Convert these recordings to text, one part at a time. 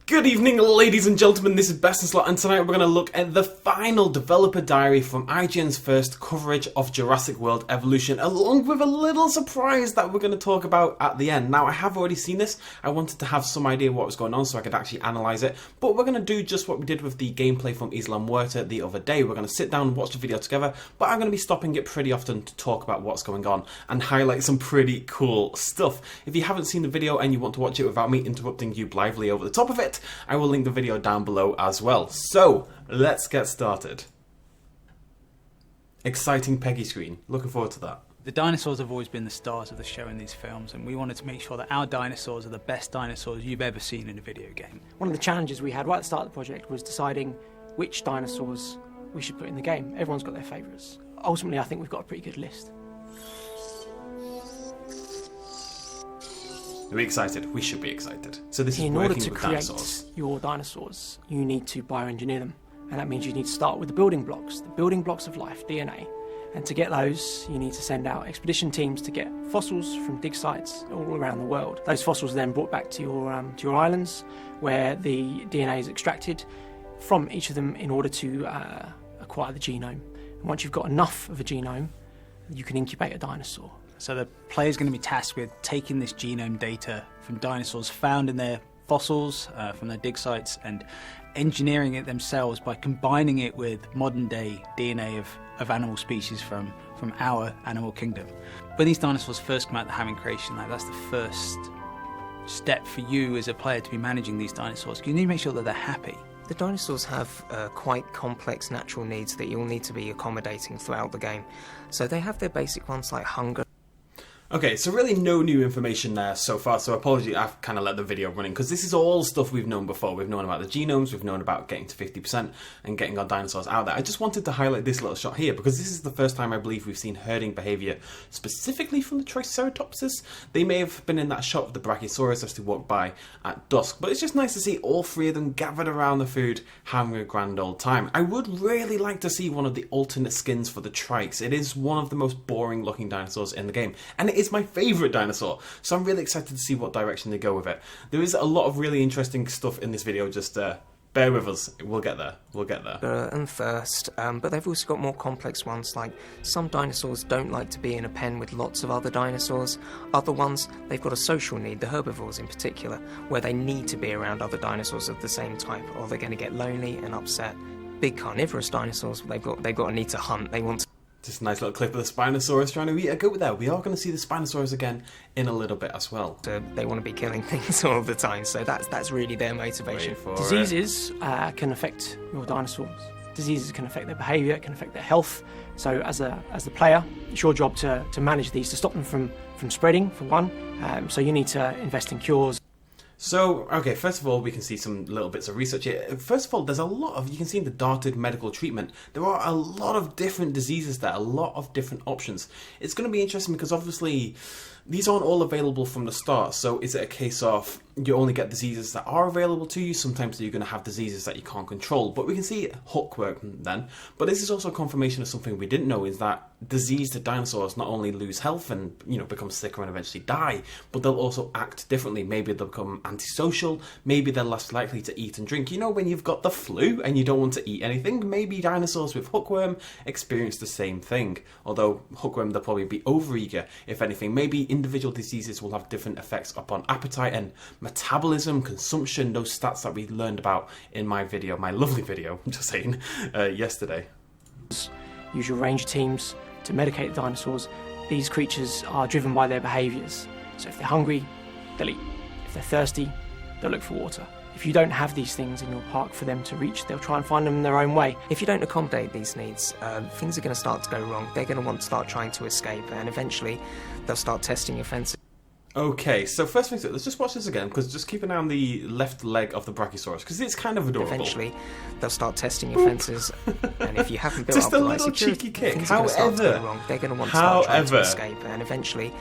Good evening, ladies and gentlemen, this is BestInSlot, and tonight we're going to look at the final developer diary from IGN's first coverage of Jurassic World Evolution, along with a little surprise that we're going to talk about at the end. Now, I have already seen this. I wanted to have some idea what was going on so I could actually analyse it, but we're going to do just what we did with the gameplay from Isla Muerta the other day. We're going to sit down and watch the video together, but I'm going to be stopping it pretty often to talk about what's going on and highlight some pretty cool stuff. If you haven't seen the video and you want to watch it without me interrupting you blithely over the top of it, I will link the video down below as well. So, let's get started. Exciting Peggy screen. Looking forward to that. The dinosaurs have always been the stars of the show in these films, and we wanted to make sure that our dinosaurs are the best dinosaurs you've ever seen in a video game. One of the challenges we had right at the start of the project was deciding which dinosaurs we should put in the game. Everyone's got their favourites. Ultimately, I think we've got a pretty good list. Are we excited? We should be excited. So this is in order working to with create dinosaurs. your dinosaurs, you need to bioengineer them. And that means you need to start with the building blocks of life, DNA. And to get those, you need to send out expedition teams to get fossils from dig sites all around the world. Those fossils are then brought back to your islands, where the DNA is extracted from each of them in order to acquire the genome. And once you've got enough of a genome, you can incubate a dinosaur. So the player's going to be tasked with taking this genome data from dinosaurs found in their fossils, from their dig sites, and engineering it themselves by combining it with modern day DNA of animal species from our animal kingdom. When these dinosaurs first come out of the Having creation lab, that's the first step for you as a player to be managing these dinosaurs. You need to make sure that they're happy. The dinosaurs have quite complex natural needs that you'll need to be accommodating throughout the game. So they have their basic ones like hunger. Okay, so really no new information there so far, so apologies, I've kind of let the video running, because this is all stuff we've known before. We've known about the genomes, we've known about getting to 50% and getting our dinosaurs out there. I just wanted to highlight this little shot here, because this is the first time I believe we've seen herding behaviour, specifically from the Triceratopses. They may have been in that shot of the Brachiosaurus as they walk by at dusk, but it's just nice to see all three of them gathered around the food, having a grand old time. I would really like to see one of the alternate skins for the Trikes. It is one of the most boring looking dinosaurs in the game, and it is my favourite dinosaur, so I'm really excited to see what direction they go with it. There is a lot of really interesting stuff in this video, just bear with us, we'll get there, And thirst, but they've also got more complex ones, like some dinosaurs don't like to be in a pen with lots of other dinosaurs. Other ones, they've got a social need, the herbivores in particular, where they need to be around other dinosaurs of the same type, or they're going to get lonely and upset. Big carnivorous dinosaurs, they've got a need to hunt, they want to... Just a nice little clip of the Spinosaurus trying to eat a goat there. We are going to see the Spinosaurus again in a little bit as well. They want to be killing things all the time, so that's really their motivation. Diseases can affect your dinosaurs. Diseases can affect their behaviour, it can affect their health. So as the player, it's your job to manage these, to stop them from spreading, for one. So you need to invest in cures. So, okay, first of all, we can see some little bits of research here. First of all, there's a lot of, you can see in the darted medical treatment, there are a lot of different diseases there, a lot of different options. It's going to be interesting because obviously these aren't all available from the start, so is it a case of you only get diseases that are available to you? Sometimes you're going to have diseases that you can't control, but we can see hookworm then. But this is also a confirmation of something we didn't know, is that diseased dinosaurs not only lose health and become sicker and eventually die, but they'll also act differently. Maybe they'll become antisocial, maybe they're less likely to eat and drink. When you've got the flu and you don't want to eat anything, maybe dinosaurs with hookworm experience the same thing. Although hookworm, they'll probably be overeager, if anything. Maybe individual diseases will have different effects upon appetite and metabolism, consumption, those stats that we learned about in my video, my lovely video, I'm just saying, yesterday. Use your ranger teams to medicate the dinosaurs. These creatures are driven by their behaviours. So if they're hungry, they'll eat. If they're thirsty, they'll look for water. If you don't have these things in your park for them to reach, they'll try and find them in their own way. If you don't accommodate these needs, things are going to start to go wrong. They're going to want to start trying to escape, and eventually they'll start testing your fences. Okay, so first things, let's just watch this again, because just keep an eye on the left leg of the Brachiosaurus, because it's kind of adorable. Eventually, they'll start testing your fences, and if you haven't built just up a the right little security, cheeky kick. things are going to start to go wrong. They're going to want to start trying to escape, and eventually...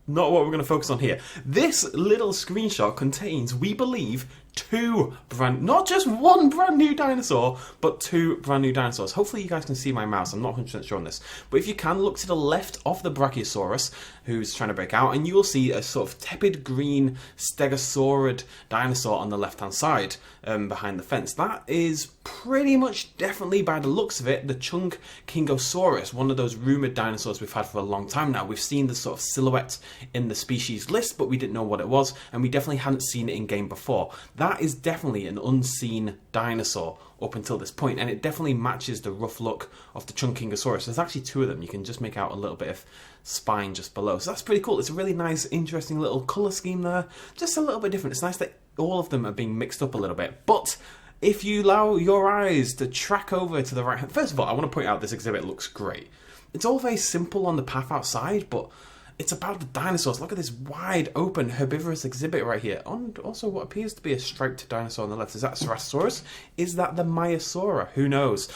Not what we're going to focus on here. This little screenshot contains, we believe, not just one brand new dinosaur, but 2 brand new dinosaurs. Hopefully you guys can see my mouse, I'm not 100% sure on this. But if you can, look to the left of the Brachiosaurus, who's trying to break out, and you will see a sort of tepid green stegosaurid dinosaur on the left-hand side behind the fence. That is pretty much definitely, by the looks of it, the Chungkingosaurus, one of those rumoured dinosaurs we've had for a long time now. We've seen the sort of silhouette in the species list, but we didn't know what it was, and we definitely hadn't seen it in-game before. That is definitely an unseen dinosaur up until this point, and it definitely matches the rough look of the Chungkingosaurus. There's actually 2 of them. You can just make out a little bit of spine just below. So that's pretty cool. It's a really nice, interesting little colour scheme there. Just a little bit different. It's nice that all of them are being mixed up a little bit. But if you allow your eyes to track over to the right hand... First of all, I want to point out this exhibit looks great. It's all very simple on the path outside, but it's about the dinosaurs. Look at this wide open herbivorous exhibit right here. And also what appears to be a striped dinosaur on the left. Is that Ceratosaurus? Is that the Maiasaura? Who knows?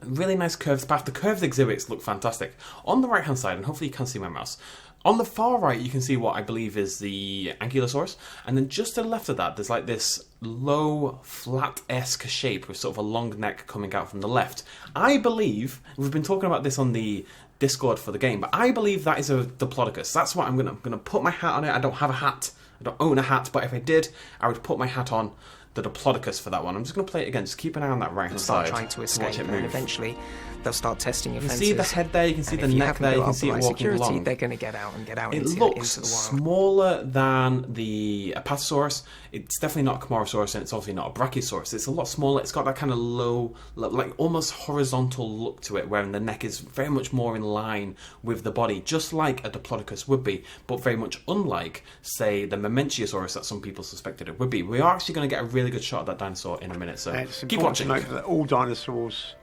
Really nice curved path. The curved exhibits look fantastic. On the right hand side, and hopefully you can see my mouse, on the far right you can see what I believe is the Ankylosaurus, and then just to the left of that there's like this low flat-esque shape with sort of a long neck coming out from the left. I believe, we've been talking about this on the Discord for the game, but I believe that is a Diplodocus. That's what I'm gonna put my hat on it. I don't have a hat, I don't own a hat, but if I did, I would put my hat on the Diplodocus for that one. I'm just going to play it again. Just keep an eye on that right hand side. Start trying to escape, and eventually they'll start testing your fences. You can see the head there, you can see the neck there, you can see it walking security, along. They're going to get out into the wild. It looks smaller than the Apatosaurus. It's definitely not a Camarasaurus, and it's obviously not a Brachiosaurus. It's a lot smaller. It's got that kind of low, like almost horizontal look to it, wherein the neck is very much more in line with the body, just like a Diplodocus would be, but very much unlike, say, the Mamenchiasaurus that some people suspected it would be. We are actually going to get a really good shot of that dinosaur in a minute, so keep watching. Note that all dinosaurs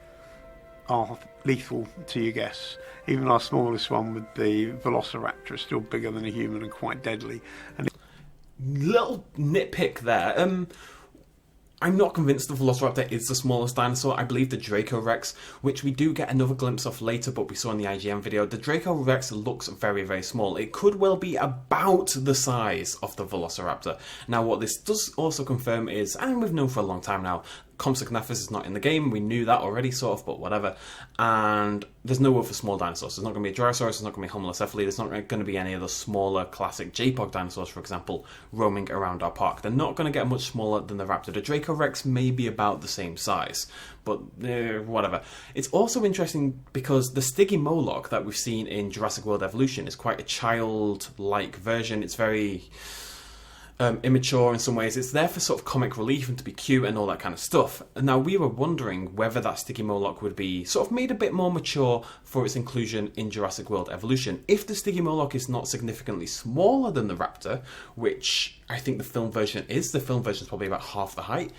are lethal to your guests. Even our smallest one with the Velociraptor is still bigger than a human and quite deadly. And little nitpick there. I'm not convinced the Velociraptor is the smallest dinosaur. I believe the Draco Rex, which we do get another glimpse of later, but we saw in the IGN video, the Draco Rex looks very, very small. It could well be about the size of the Velociraptor. Now, what this does also confirm is, and we've known for a long time now, Compsognathus is not in the game. We knew that already, sort of, but whatever. And there's no word for small dinosaurs. There's not going to be a Jurasaurus, there's not going to be Homalocephali, there's not going to be any of the smaller classic JPOG dinosaurs, for example, roaming around our park. They're not going to get much smaller than the Raptor. The Draco Rex may be about the same size, but whatever. It's also interesting because the Stygimoloch that we've seen in Jurassic World Evolution is quite a childlike version. It's very immature in some ways. It's there for sort of comic relief and to be cute and all that kind of stuff. And now we were wondering whether that Stygimoloch would be sort of made a bit more mature for its inclusion in Jurassic World Evolution. If the Stygimoloch is not significantly smaller than the Raptor, which I think the film version is, the film version is probably about half the height,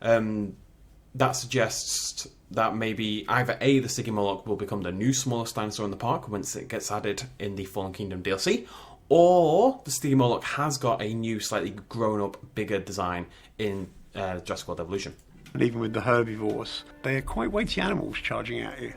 that suggests that maybe either A, the Stygimoloch will become the new smallest dinosaur in the park once it gets added in the Fallen Kingdom DLC, or the Stygimoloch has got a new, slightly grown-up, bigger design in Jurassic World Evolution. And even with the herbivores, they are quite weighty animals charging at you.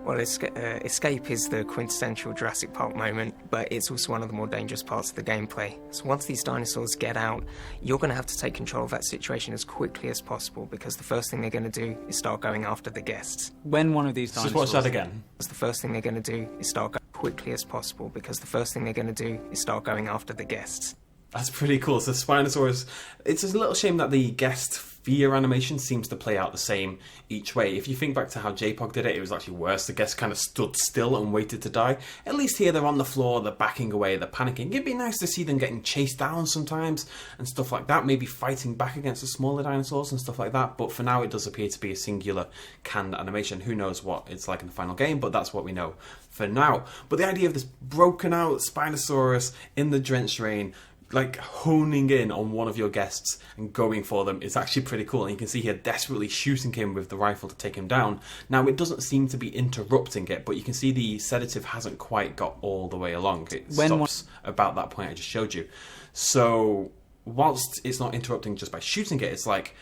Well, escape is the quintessential Jurassic Park moment, but it's also one of the more dangerous parts of the gameplay. So once these dinosaurs get out, you're going to have to take control of that situation as quickly as possible, because the first thing they're going to do is start going after the guests. When one of these dinosaurs... Just watch that again. The first thing they're going to do is start going quickly as possible, because the first thing they're going to do is start going after the guests. That's pretty cool. So Spinosaurus, it's a little shame that the guest fear animation seems to play out the same each way. If you think back to how JPOG did it, it was actually worse. The guests kind of stood still and waited to die. At least here they're on the floor, they're backing away, they're panicking. It'd be nice to see them getting chased down sometimes and stuff like that, maybe fighting back against the smaller dinosaurs and stuff like that. But for now it does appear to be a singular canned animation. Who knows what it's like in the final game, but that's what we know for now. But the idea of this broken out Spinosaurus in the drenched rain, like honing in on one of your guests and going for them, is actually pretty cool. And you can see here desperately shooting him with the rifle to take him down. Now it doesn't seem to be interrupting it, but you can see the sedative hasn't quite got all the way along. It stops about that point I just showed you. So whilst it's not interrupting just by shooting it, it's like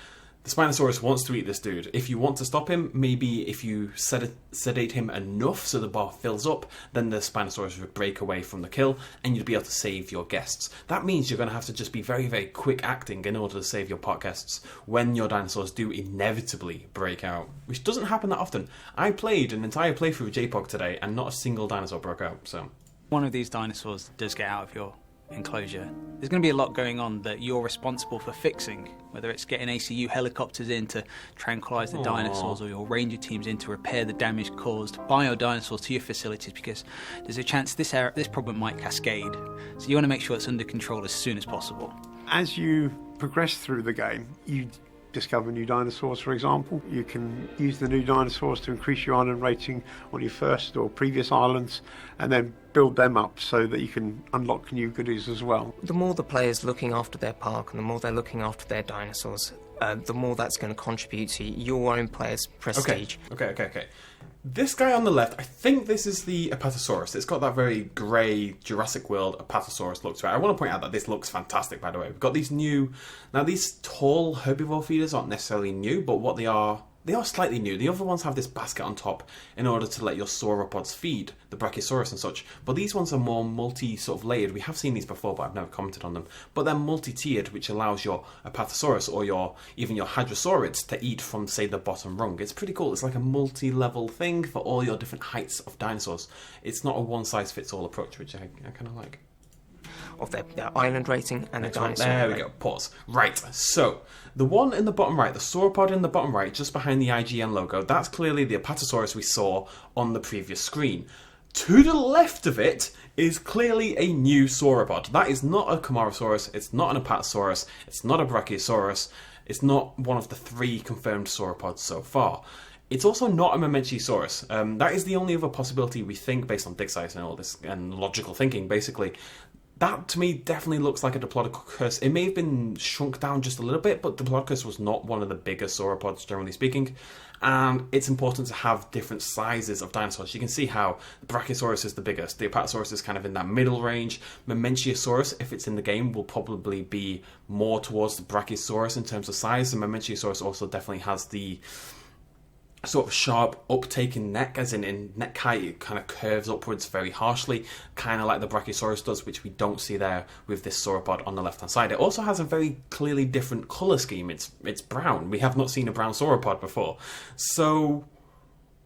The Spinosaurus wants to eat this dude. If you want to stop him, maybe if you sedate him enough so the bar fills up, then the Spinosaurus would break away from the kill and you'd be able to save your guests. That means you're going to have to just be very, very quick acting in order to save your park guests when your dinosaurs do inevitably break out, which doesn't happen that often. I played an entire playthrough of JPOG today and not a single dinosaur broke out, so... One of these dinosaurs does get out of your enclosure. There's going to be a lot going on that you're responsible for fixing, whether it's getting ACU helicopters in to tranquilise the dinosaurs or your ranger teams in to repair the damage caused by your dinosaurs to your facilities, because there's a chance this problem might cascade. So you want to make sure it's under control as soon as possible. As you progress through the game, you discover new dinosaurs, for example. You can use the new dinosaurs to increase your island rating on your first or previous islands, and then build them up so that you can unlock new goodies as well. The more the player's looking after their park and the more they're looking after their dinosaurs, the more that's going to contribute to your own player's prestige. Okay. This guy on the left, I think this is the Apatosaurus. It's got that very grey Jurassic World Apatosaurus look to it. I want to point out that this looks fantastic, by the way. We've got these new... Now, these tall herbivore feeders aren't necessarily new, but what they are slightly new. The other ones have this basket on top in order to let your sauropods feed, the Brachiosaurus and such. But these ones are more layered. We have seen these before, but I've never commented on them. But they're multi-tiered, which allows your Apatosaurus or even your Hadrosaurids to eat from, say, the bottom rung. It's pretty cool. It's like a multi-level thing for all your different heights of dinosaurs. It's not a one-size-fits-all approach, which I kind of like. Of their island rating and the dinosaur. There we go. Pause. Right. So the one in the bottom right, the sauropod in the bottom right, just behind the IGN logo, that's clearly the Apatosaurus we saw on the previous screen. To the left of it is clearly a new sauropod. That is not a Camarasaurus. It's not an Apatosaurus. It's not a Brachiosaurus. It's not one of the 3 confirmed sauropods so far. It's also not a Mamenchisaurus. That is the only other possibility we think, based on dig size and all this and logical thinking, basically. That, to me, definitely looks like a Diplodocus. It may have been shrunk down just a little bit, but Diplodocus was not one of the bigger sauropods, generally speaking. And it's important to have different sizes of dinosaurs. You can see how the Brachiosaurus is the biggest. The Apatosaurus is kind of in that middle range. Mamenchisaurus, if it's in the game, will probably be more towards the Brachiosaurus in terms of size. And Mamenchisaurus also definitely has the sort of sharp uptake in neck, as in neck height, it kind of curves upwards very harshly, kind of like the Brachiosaurus does, which we don't see there with this sauropod on the left hand side. It also has a very clearly different colour scheme. It's brown. We have not seen a brown sauropod before. So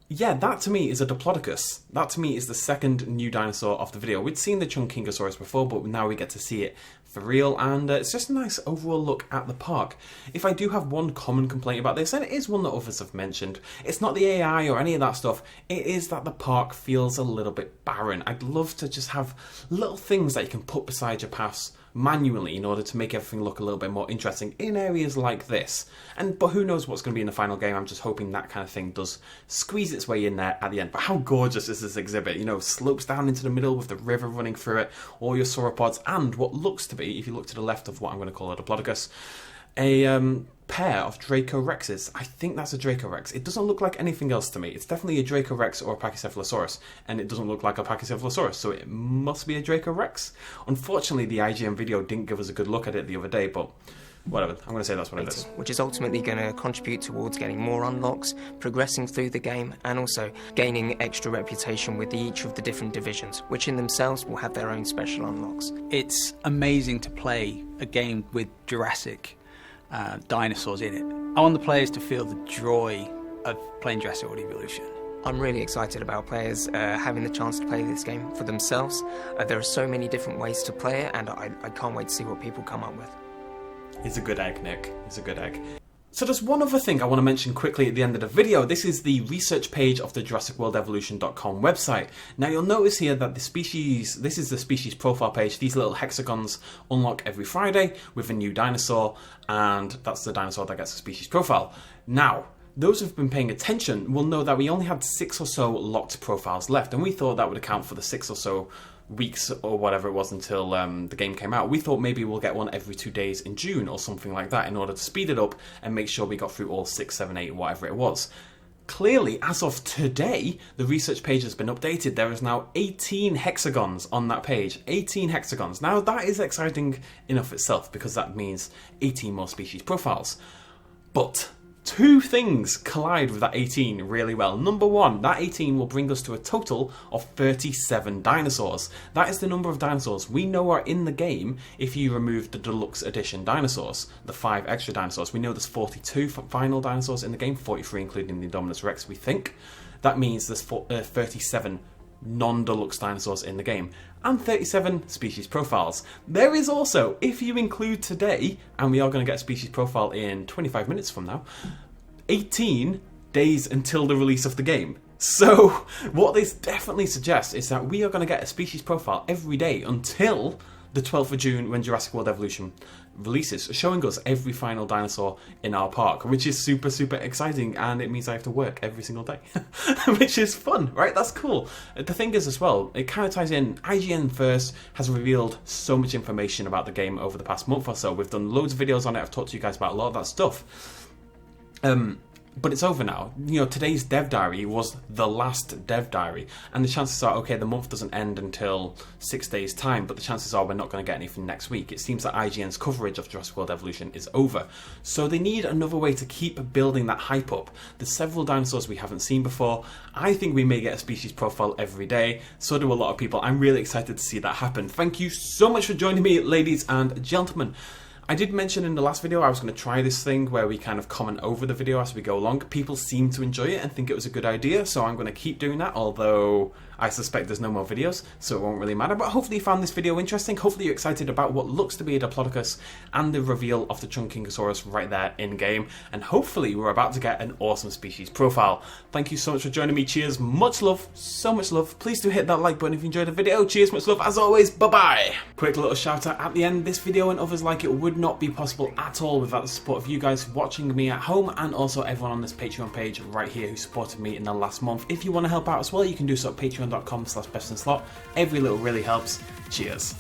yeah, that to me is a Diplodocus. That to me is the second new dinosaur of the video. We'd seen the Chungkingosaurus before, but now we get to see it for real, and it's just a nice overall look at the park. If I do have one common complaint about this, and it is one that others have mentioned, it's not the AI or any of that stuff, it is that the park feels a little bit barren. I'd love to just have little things that you can put beside your paths manually in order to make everything look a little bit more interesting in areas like this. But who knows what's going to be in the final game. I'm just hoping that kind of thing does squeeze its way in there at the end. But how gorgeous is this exhibit? You know, slopes down into the middle with the river running through it, all your sauropods, and what looks to be, if you look to the left of what I'm going to call a Diplodocus, a pair of Dracorexes. I think that's a Dracorex. It doesn't look like anything else to me. It's definitely a Dracorex or a Pachycephalosaurus, and it doesn't look like a Pachycephalosaurus, so it must be a Dracorex. Unfortunately, the IGN video didn't give us a good look at it the other day, but whatever. I'm going to say that's what it is. Which is ultimately going to contribute towards getting more unlocks, progressing through the game, and also gaining extra reputation with each of the different divisions, which in themselves will have their own special unlocks. It's amazing to play a game with Jurassic dinosaurs in it. I want the players to feel the joy of playing Jurassic World Evolution. I'm really excited about players having the chance to play this game for themselves. There are so many different ways to play it, and I can't wait to see what people come up with. It's a good egg, Nick. It's a good egg. So there's one other thing I want to mention quickly at the end of the video. This is the research page of the JurassicWorldEvolution.com website. Now you'll notice here that this is the species profile page. These little hexagons unlock every Friday with a new dinosaur, and that's the dinosaur that gets a species profile. Now, those who've been paying attention will know that we only had 6 or so locked profiles left, and we thought that would account for the 6 or so weeks or whatever it was until the game came out. We thought maybe we'll get one every 2 days in June or something like that in order to speed it up and make sure we got through all 6, 7, 8, whatever it was. Clearly, as of today, the research page has been updated. There is now 18 hexagons on that page. 18 hexagons. Now, that is exciting enough itself because that means 18 more species profiles. But two things collide with that 18 really well. Number one, that 18 will bring us to a total of 37 dinosaurs. That is the number of dinosaurs we know are in the game if you remove the deluxe edition dinosaurs, the 5 extra dinosaurs. We know there's 42 final dinosaurs in the game, 43 including the Indominus Rex, we think. That means there's 37 non-deluxe dinosaurs in the game, and 37 species profiles. There is also, if you include today, and we are going to get a species profile in 25 minutes from now, 18 days until the release of the game. So what this definitely suggests is that we are going to get a species profile every day until the 12th of June when Jurassic World Evolution releases, showing us every final dinosaur in our park, which is super, super exciting, and it means I have to work every single day, which is fun, right? That's cool. The thing is as well, it kind of ties in, IGN first has revealed so much information about the game over the past month or so. We've done loads of videos on it, I've talked to you guys about a lot of that stuff. But it's over now. You know, today's Dev Diary was the last Dev Diary, and the chances are, okay, the month doesn't end until 6 days' time, but the chances are we're not going to get anything next week. It seems that IGN's coverage of Jurassic World Evolution is over. So they need another way to keep building that hype up. There's several dinosaurs we haven't seen before. I think we may get a species profile every day. So do a lot of people. I'm really excited to see that happen. Thank you so much for joining me, ladies and gentlemen. I did mention in the last video I was going to try this thing where we kind of comment over the video as we go along. People seem to enjoy it and think it was a good idea, so I'm going to keep doing that, although I suspect there's no more videos, so it won't really matter. But hopefully you found this video interesting. Hopefully you're excited about what looks to be a Diplodocus and the reveal of the Chungkingosaurus right there in-game. And hopefully we're about to get an awesome species profile. Thank you so much for joining me. Cheers. Much love. So much love. Please do hit that like button if you enjoyed the video. Cheers. Much love. As always. Bye-bye. Quick little shout out at the end. This video and others like it would not be possible at all without the support of you guys watching me at home, and also everyone on this Patreon page right here who supported me in the last month. If you want to help out as well, you can do so at patreon.com/bestinslot. Every little really helps. Cheers.